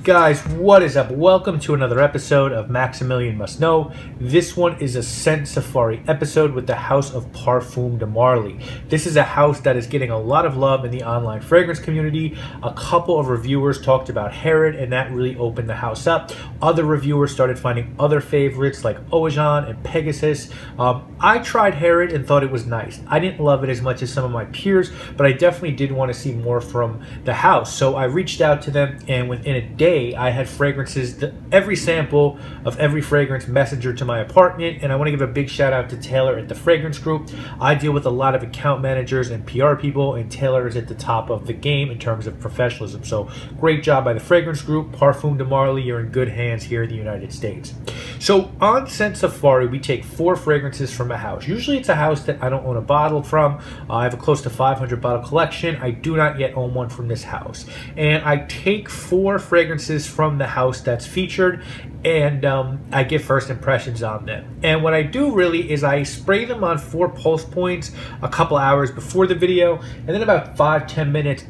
Guys, what is up? Welcome to another episode of Maximilian Must Know. This one is a scent safari episode with the House of Parfums de Marly. This is a house that is getting a lot of love in the online fragrance community. A couple of reviewers talked about Herod, and that really opened the house up. Other reviewers started finding other favorites like Oajan and Pegasus. I tried Herod and thought it was nice. I didn't love it as much as some of my peers, but I definitely did want to see more from the house. So I reached out to them, and within a day, I had fragrances, every sample of every fragrance messenger to my apartment. And I want to give a big shout out to Taylor at the Fragrance Group. I deal with a lot of account managers and PR people, and Taylor is at the top of the game in terms of professionalism. So great job by the Fragrance Group. Parfums de Marly, you're in good hands here in the United States. So on Scent Safari, we take 4 fragrances from a house. Usually it's a house that I don't own a bottle from. I have a close to 500 bottle collection. I do not yet own one from this house. And I take 4 fragrances from the house that's featured, and I give first impressions on them. And what I do really is I spray them on 4 pulse points a couple hours before the video, and then about 5-10 minutes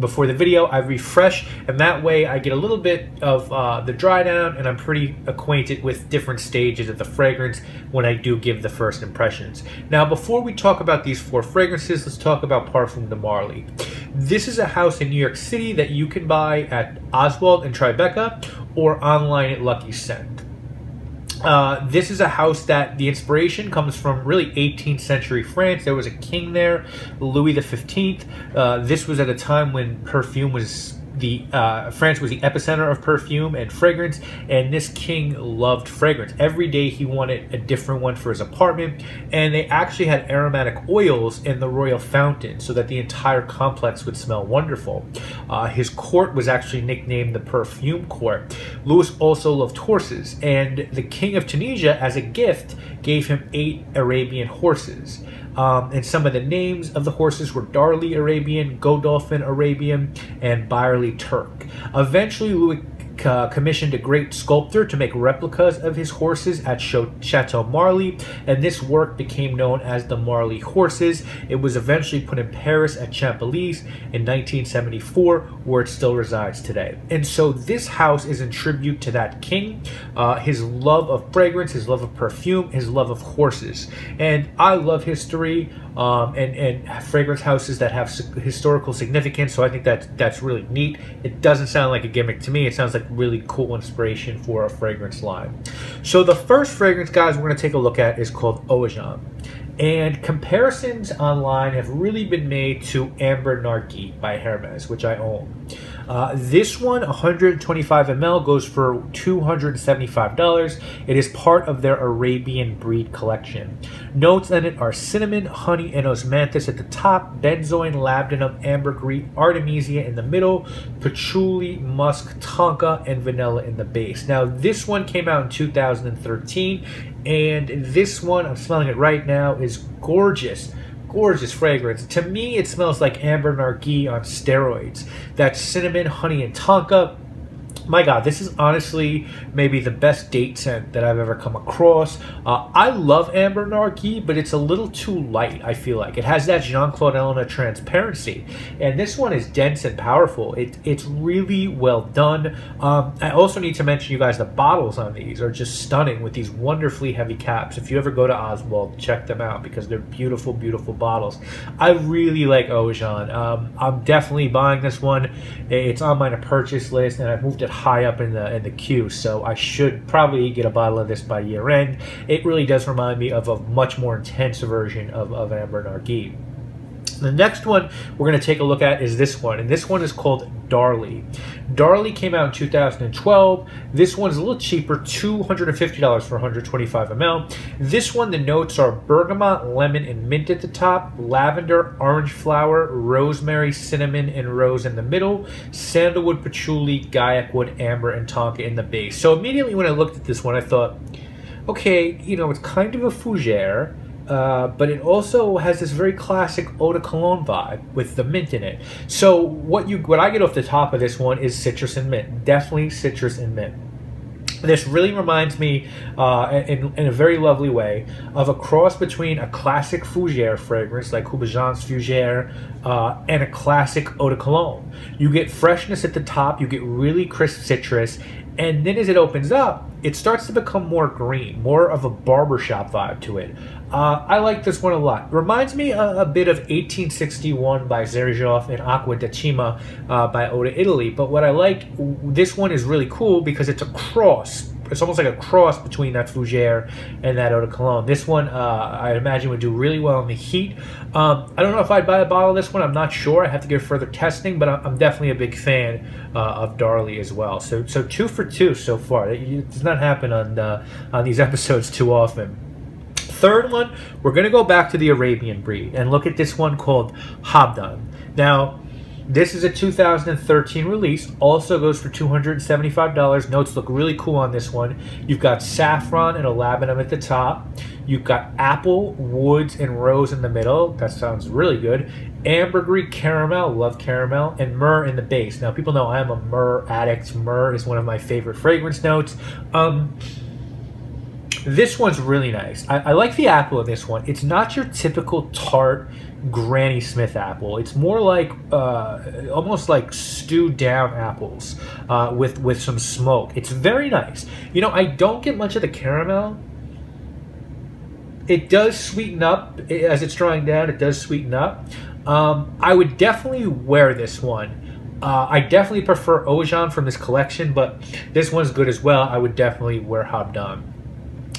before the video I refresh, and that way I get a little bit of the dry down, and I'm pretty acquainted with different stages of the fragrance when I do give the first impressions. Now, before we talk about these 4 fragrances, let's talk about Parfums de Marly. This is a house in New York City that you can buy at Oswald and Tribeca or online at Lucky Scent. This is a house that the inspiration comes from really 18th century France. There was a king there, Louis XV. This was at a time when perfume was France was the epicenter of perfume and fragrance, and this king loved fragrance. Every day he wanted a different one for his apartment, and they actually had aromatic oils in the royal fountain so that the entire complex would smell wonderful. His court was actually nicknamed the Perfume Court. Louis also loved horses, and the king of Tunisia, as a gift, gave him 8 Arabian horses. And some of the names of the horses were Darley Arabian, Godolphin Arabian, and Byerly Turk. Eventually, Louis commissioned a great sculptor to make replicas of his horses at Chateau Marly, and this work became known as the Marly horses. It was eventually put in Paris at Champs-Élysées in 1974, where it still resides today. And so this house is in tribute to that king, his love of fragrance, his love of perfume, his love of horses. And I love history and fragrance houses that have historical significance, so I think that's really neat. It doesn't sound like a gimmick to me. It sounds like really cool inspiration for a fragrance line. So the first fragrance, guys, we're going to take a look at is called Oajan. And comparisons online have really been made to Amber Narguilé by Hermes, which I own. This one, 125 ml, goes for $275. It is part of their Arabian Breed collection. Notes in it are cinnamon, honey, and osmanthus at the top, benzoin, labdanum, ambergris, artemisia in the middle, patchouli, musk, tonka, and vanilla in the base. Now, this one came out in 2013, and this one, I'm smelling it right now, is gorgeous. Gorgeous fragrance. To me, it smells like Amber Narguilé on steroids. That cinnamon, honey, and tonka. My God, this is honestly maybe the best date scent that I've ever come across. I love Amber Narguilé, but it's a little too light, I feel like. It has that Jean-Claude Elena transparency. And this one is dense and powerful. It's really well done. I also need to mention, you guys, the bottles on these are just stunning with these wonderfully heavy caps. If you ever go to Oswald, check them out because they're beautiful, beautiful bottles. I really like Oajan. I'm definitely buying this one. It's on my purchase list, and I've moved it high up in the queue, so I should probably get a bottle of this by year end. It really does remind me of a much more intense version of Amber Narguilé. The next one we're going to take a look at is this one, and this one is called Darley. Darley came out in 2012. This one's a little cheaper, $250 for 125 ml. This one, the notes are bergamot, lemon, and mint at the top, lavender, orange flower, rosemary, cinnamon, and rose in the middle, sandalwood, patchouli, guaiac wood, amber, and tonka in the base. So immediately when I looked at this one, I thought, okay, it's kind of a fougere, but it also has this very classic eau de cologne vibe with the mint in it. So what I get off the top of this one is citrus and mint. Definitely citrus and mint. This really reminds me, in a very lovely way, of a cross between a classic fougere fragrance like Hubagence Fougere and a classic eau de cologne. You get freshness at the top, you get really crisp citrus, and then as it opens up, it starts to become more green, more of a barbershop vibe to it. I like this one a lot. Reminds me a bit of 1861 by Xerjoff and Acqua di Cima by Eau de Italy. But what I like, this one is really cool because it's a cross. It's almost like a cross between that Fougere and that Eau de Cologne. This one, I imagine, would do really well in the heat. I don't know if I'd buy a bottle of this one. I'm not sure. I have to get further testing, but I'm definitely a big fan of Darley as well. So 2 for 2 so far. It does not happen on these episodes too often. Third one, we're going to go back to the Arabian breed and look at this one called Habdan. Now, this is a 2013 release, also goes for $275. Notes look really cool on this one. You've got saffron and a labdanum at the top. You've got apple, woods, and rose in the middle. That sounds really good. Ambergris caramel, love caramel, and myrrh in the base. Now, people know I am a myrrh addict. Myrrh is one of my favorite fragrance notes. This one's really nice. I like the apple in this one. It's not your typical tart Granny Smith apple. It's more like almost like stewed down apples with some smoke. It's very nice. You know, I don't get much of the caramel. It does sweeten up as it's drying down. It does sweeten up. I would definitely wear this one. I definitely prefer Ojan from this collection, but this one's good as well. I would definitely wear Habdan.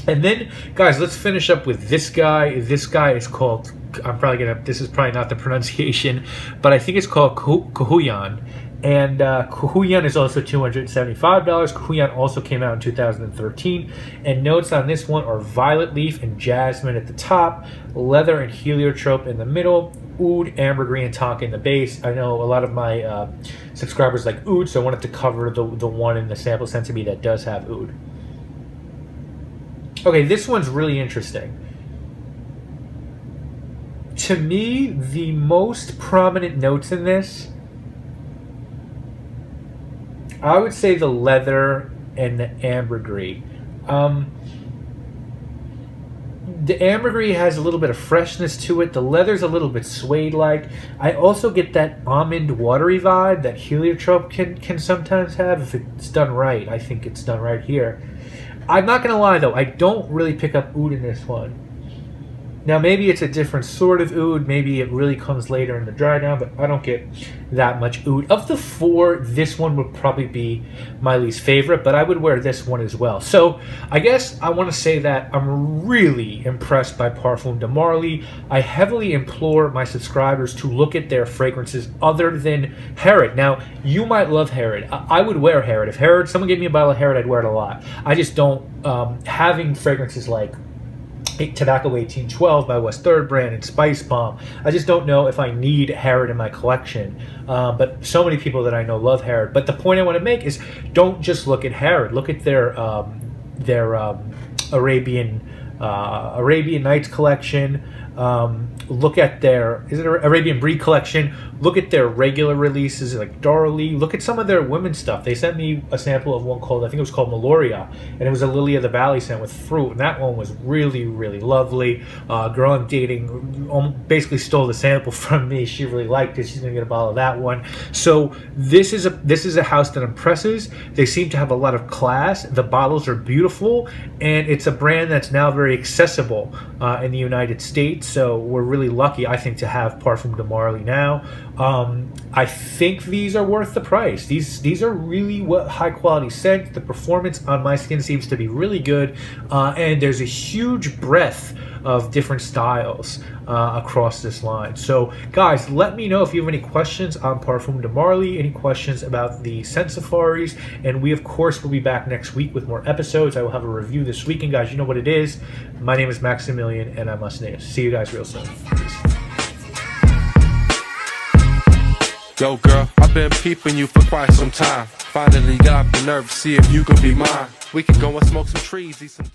And then, guys, let's finish up with this guy. This guy is called, this is probably not the pronunciation, but I think it's called Cahuyan. And Cahuyan is also $275. Cahuyan also came out in 2013. And notes on this one are violet leaf and jasmine at the top, leather and heliotrope in the middle, oud, ambergris, and tonka in the base. I know a lot of my subscribers like oud, so I wanted to cover the one in the sample sent to me that does have oud. Okay, this one's really interesting. To me, the most prominent notes in this, I would say the leather and the ambergris. The ambergris has a little bit of freshness to it. The leather's a little bit suede-like. I also get that almond watery vibe that heliotrope can sometimes have if it's done right. I think it's done right here. I'm not going to lie, though. I don't really pick up oud in this one. Now, maybe it's a different sort of oud. Maybe it really comes later in the dry down, but I don't get that much oud. Of the 4, this one would probably be my least favorite, but I would wear this one as well. So I guess I want to say that I'm really impressed by Parfums de Marly. I heavily implore my subscribers to look at their fragrances other than Herod. Now, you might love Herod. I would wear Herod. If someone gave me a bottle of Herod, I'd wear it a lot. I just don't, having fragrances like Tobacco 1812 by West Third Brand and Spice Bomb. I just don't know if I need Herod in my collection. But so many people that I know love Herod. But the point I want to make is don't just look at Herod. Look at their Arabian Nights collection. Look at their Arabian Breed collection. Look at their regular releases like Darley. Look at some of their women's stuff. They sent me a sample of one called, I think it was called Meloria, and it was a Lily of the Valley scent with fruit, and that one was really, really lovely. Girl I'm dating basically stole the sample from me. She really liked it. She's gonna get a bottle of that one. So this is a house that impresses. They seem to have a lot of class. The bottles are beautiful, and it's a brand that's now very accessible in the United States. So we're really lucky, I think, to have Parfums de Marly now. I think these are worth the price. These are really high quality scents. The performance on my skin seems to be really good, and there's a huge breadth of different styles across this line. So guys, let me know if you have any questions on Parfums de Marly, any questions about the scent safaris, and we of course will be back next week with more episodes. I will have a review this weekend, guys. You know what it is. My name is Maximilian, and I'm listening. See you guys real soon. Peace. Yo, girl, I've been peeping you for quite some time. Finally got the nerve to see if you could be mine. We can go and smoke some trees, eat some